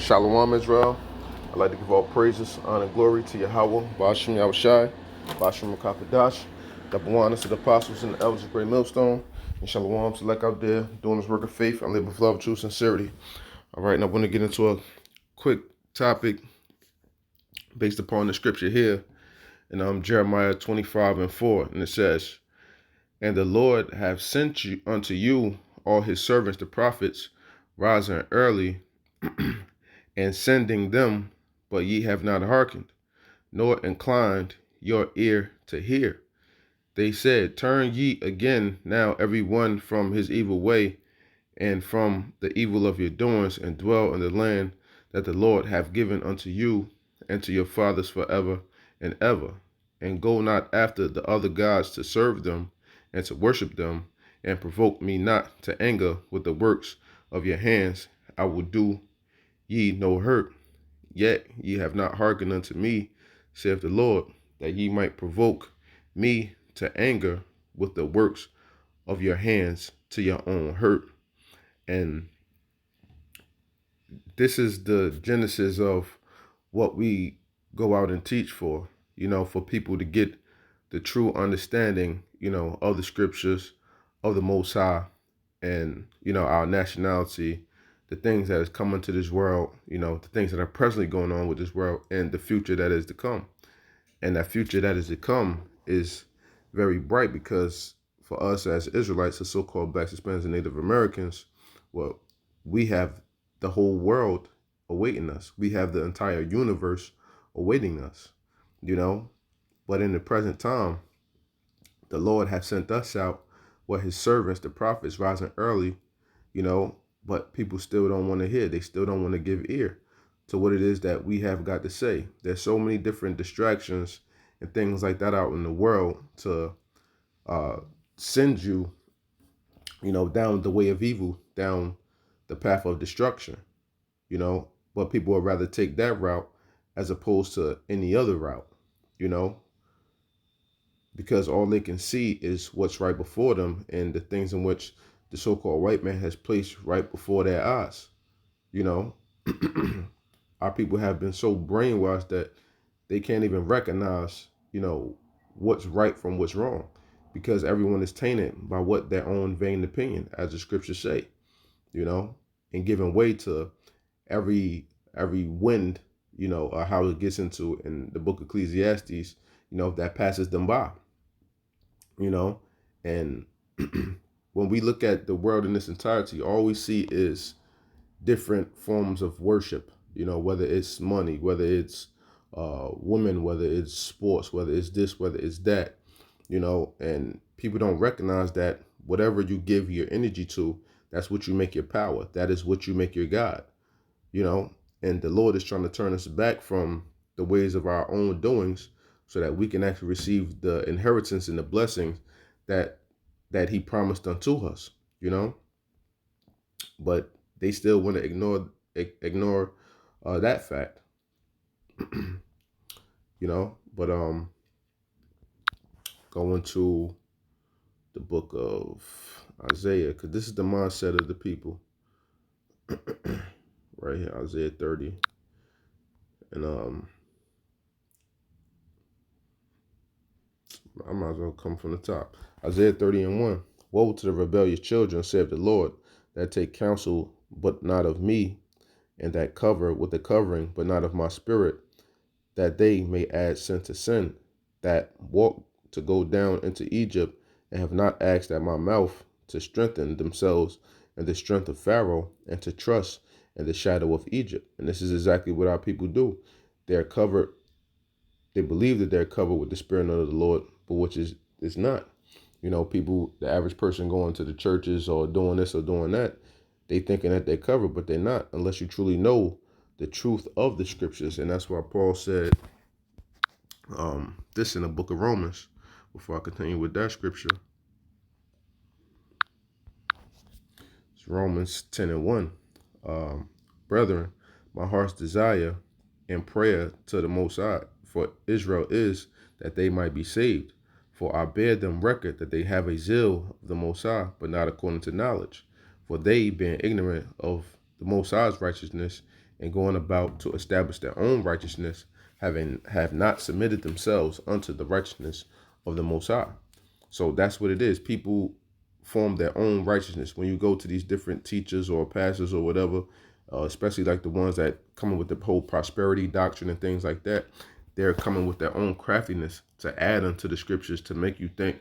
Shalom, Israel. I'd like to give all praises, honor, and glory to Yahweh, Ba'ashem Yahushai, Ba'ashem Makapadash, double honors to the apostles and the elders of Great Millstone, and Shalom to Lek out there doing this work of faith and living with love, truth, sincerity. All right, now I want to get into a quick topic based upon the scripture here in Jeremiah 25:4, and it says, "And the Lord have sent you unto you all his servants, the prophets, rising early, and sending them, but ye have not hearkened, nor inclined your ear to hear. They said, Turn ye again now every one from his evil way, and from the evil of your doings, and dwell in the land that the Lord hath given unto you and to your fathers forever and ever. And go not after the other gods to serve them and to worship them, and provoke me not to anger with the works of your hands. I will do ye no hurt. Yet ye have not hearkened unto me, saith the Lord, that ye might provoke me to anger with the works of your hands to your own hurt." And this is the genesis of what we go out and teach for, for people to get the true understanding, of the scriptures, of the Most High, and, our nationality, the things that is coming to this world, the things that are presently going on with this world, and the future that is to come. And that future that is to come is very bright, because for us as Israelites, the so-called Blacks, Hispanics, and Native Americans, well, we have the whole world awaiting us. We have the entire universe awaiting us, But in the present time, the Lord has sent us out, his servants, the prophets, rising early, but people still don't want to hear. They still don't want to give ear to what it is that we have got to say. There's so many different distractions and things like that out in the world to send you, down the way of evil, down the path of destruction, but people would rather take that route as opposed to any other route, because all they can see is what's right before them and the things in which the so-called white man has placed right before their eyes. Our people have been so brainwashed that they can't even recognize, what's right from what's wrong, because everyone is tainted by what their own vain opinion, as the scriptures say, and giving way to every wind, how it gets into in the book of Ecclesiastes, that passes them by, and when we look at the world in its entirety, all we see is different forms of worship, whether it's money, whether it's women, whether it's sports, whether it's this, whether it's that, and people don't recognize that whatever you give your energy to, that's what you make your power. That is what you make your God, and the Lord is trying to turn us back from the ways of our own doings so that we can actually receive the inheritance and the blessings that he promised unto us, but they still want to ignore that fact, but going to the book of Isaiah, because this is the mindset of the people right here, Isaiah 30, and I might as well come from the top. Isaiah 30:1. Woe to the rebellious children, saith the Lord, that take counsel, but not of me, and that cover with the covering, but not of my spirit, that they may add sin to sin, that walk to go down into Egypt, and have not asked at my mouth, to strengthen themselves in the strength of Pharaoh, and to trust in the shadow of Egypt. And this is exactly what our people do. They're covered. They believe that they're covered with the Spirit of the Lord, but which is it's not. People, the average person going to the churches or doing this or doing that, they thinking that they're covered, but they're not, unless you truly know the truth of the scriptures. And that's why Paul said this in the book of Romans. Before I continue with that scripture, it's Romans 10:1. Brethren, my heart's desire and prayer to the Most High for Israel is that they might be saved. For I bear them record that they have a zeal of the Most High, but not according to knowledge. For they, being ignorant of the Most High's righteousness and going about to establish their own righteousness, have not submitted themselves unto the righteousness of the Most High. So that's what it is. People form their own righteousness. When you go to these different teachers or pastors or whatever, especially like the ones that come with the whole prosperity doctrine and things like that, they're coming with their own craftiness to add unto the scriptures to make you think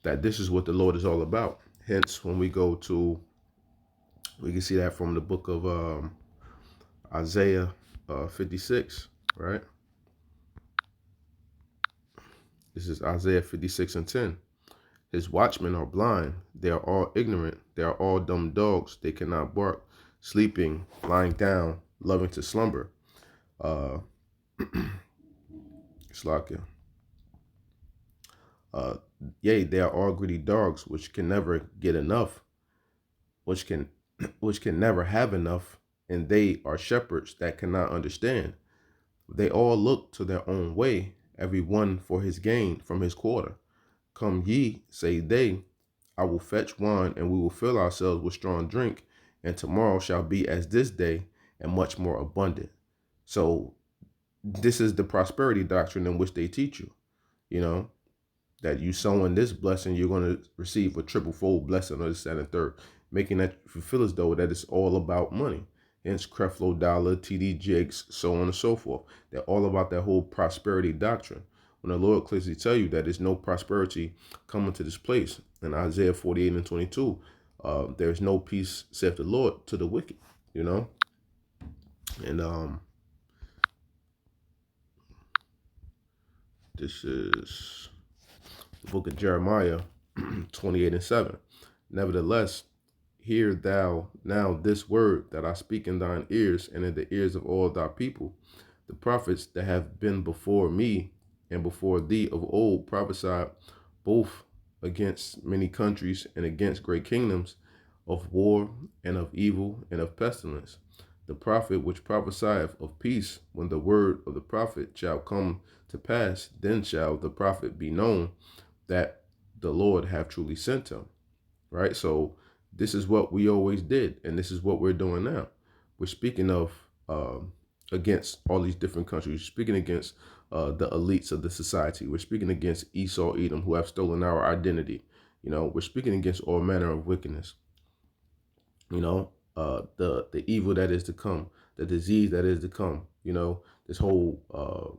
that this is what the Lord is all about. Hence, when we go to, we can see that from the book of Isaiah 56, right? This is Isaiah 56 and 10. His watchmen are blind. They are all ignorant. They are all dumb dogs. They cannot bark. Sleeping, lying down, loving to slumber. Slakia. Yea, they are all greedy dogs, which can never get enough, which can never have enough, and they are shepherds that cannot understand. They all look to their own way, every one for his gain from his quarter. Come ye, say they, I will fetch wine, and we will fill ourselves with strong drink, and tomorrow shall be as this day, and much more abundant. So this is the prosperity doctrine in which they teach you, that you sowing this blessing, you're going to receive a triple fold blessing on the second and third, making that you feel as though that it's all about money. Hence Creflo Dollar, TD Jakes, so on and so forth. They're all about that whole prosperity doctrine. When the Lord clearly tell you that there's no prosperity coming to this place in Isaiah 48 and 22, there's no peace, saith the Lord, to the wicked, And this is the book of Jeremiah 28 and 7. Nevertheless, hear thou now this word that I speak in thine ears and in the ears of all thy people. The prophets that have been before me and before thee of old prophesied both against many countries and against great kingdoms, of war and of evil and of pestilence. The prophet which prophesieth of peace, when the word of the prophet shall come to pass, then shall the prophet be known that the Lord have truly sent him. Right? So this is what we always did, and this is what we're doing now. We're speaking of against all these different countries. We're speaking against the elites of the society. We're speaking against Esau, Edom, who have stolen our identity. We're speaking against all manner of wickedness. The evil that is to come, the disease that is to come. This whole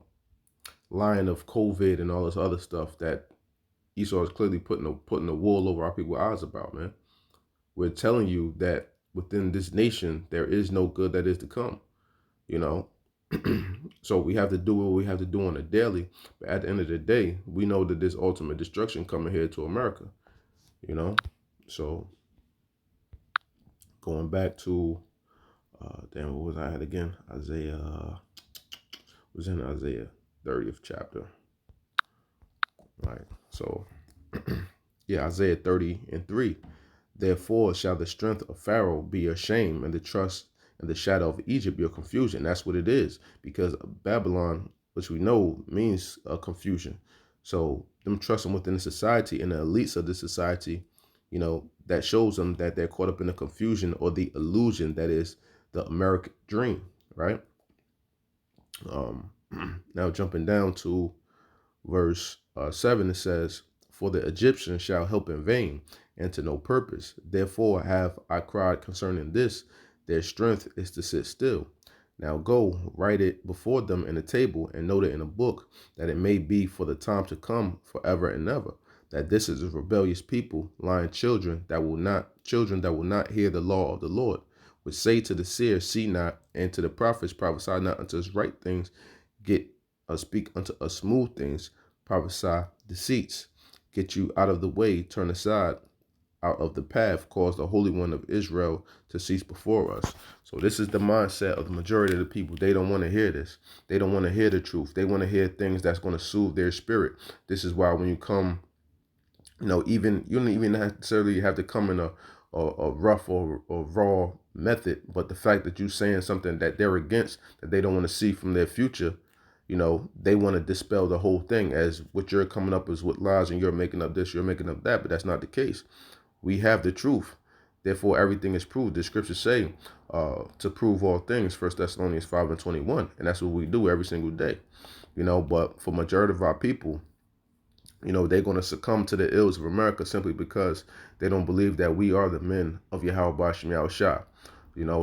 line of COVID and all this other stuff that Esau is clearly putting a wool over our people's eyes about, man. We're telling you that within this nation, there is no good that is to come, So we have to do what we have to do on a daily. But at the end of the day, we know that there's ultimate destruction coming here to America, So going back to, what was I at again? Isaiah, was in Isaiah 30th chapter. Right. So, yeah, Isaiah 30 and 3. Therefore shall the strength of Pharaoh be your shame, and the trust and the shadow of Egypt your confusion. That's what it is, because Babylon, which we know means confusion. So them trusting within the society and the elites of the society, that shows them that they're caught up in the confusion or the illusion that is the American dream, right? Now jumping down to verse 7, it says, for the Egyptians shall help in vain and to no purpose. Therefore have I cried concerning this, their strength is to sit still. Now go, write it before them in a table and note it in a book, that it may be for the time to come forever and ever, that this is a rebellious people, lying children that will not hear the law of the Lord, which say to the seer, see not, and to the prophets, prophesy not unto us right things, speak unto us smooth things, prophesy deceits, get you out of the way, turn aside out of the path, cause the Holy One of Israel to cease before us. So this is the mindset of the majority of the people. They don't want to hear this. They don't want to hear the truth. They want to hear things that's going to soothe their spirit. This is why when you come, you don't even necessarily have to come in a rough or raw method, but the fact that you're saying something that they're against, that they don't want to see from their future, they want to dispel the whole thing as what you're coming up is with lies and you're making up this, you're making up that, but that's not the case. We have the truth. Therefore, everything is proved. The scriptures say to prove all things, 1 Thessalonians 5:21. And that's what we do every single day. But for majority of our people, they're going to succumb to the ills of America simply because they don't believe that we are the men of Yahweh Bashim Yahushua.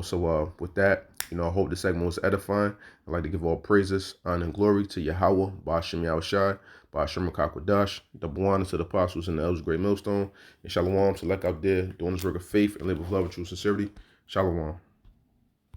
So with that, I hope this segment was edifying. I'd like to give all praises, honor, and glory to Yahweh Bashim Yahushua, Bashim Kakwadash, the Bwana to the apostles and the elders, great millstone, and Shalom to like out there doing this work of faith and live with love and true sincerity. Shalom.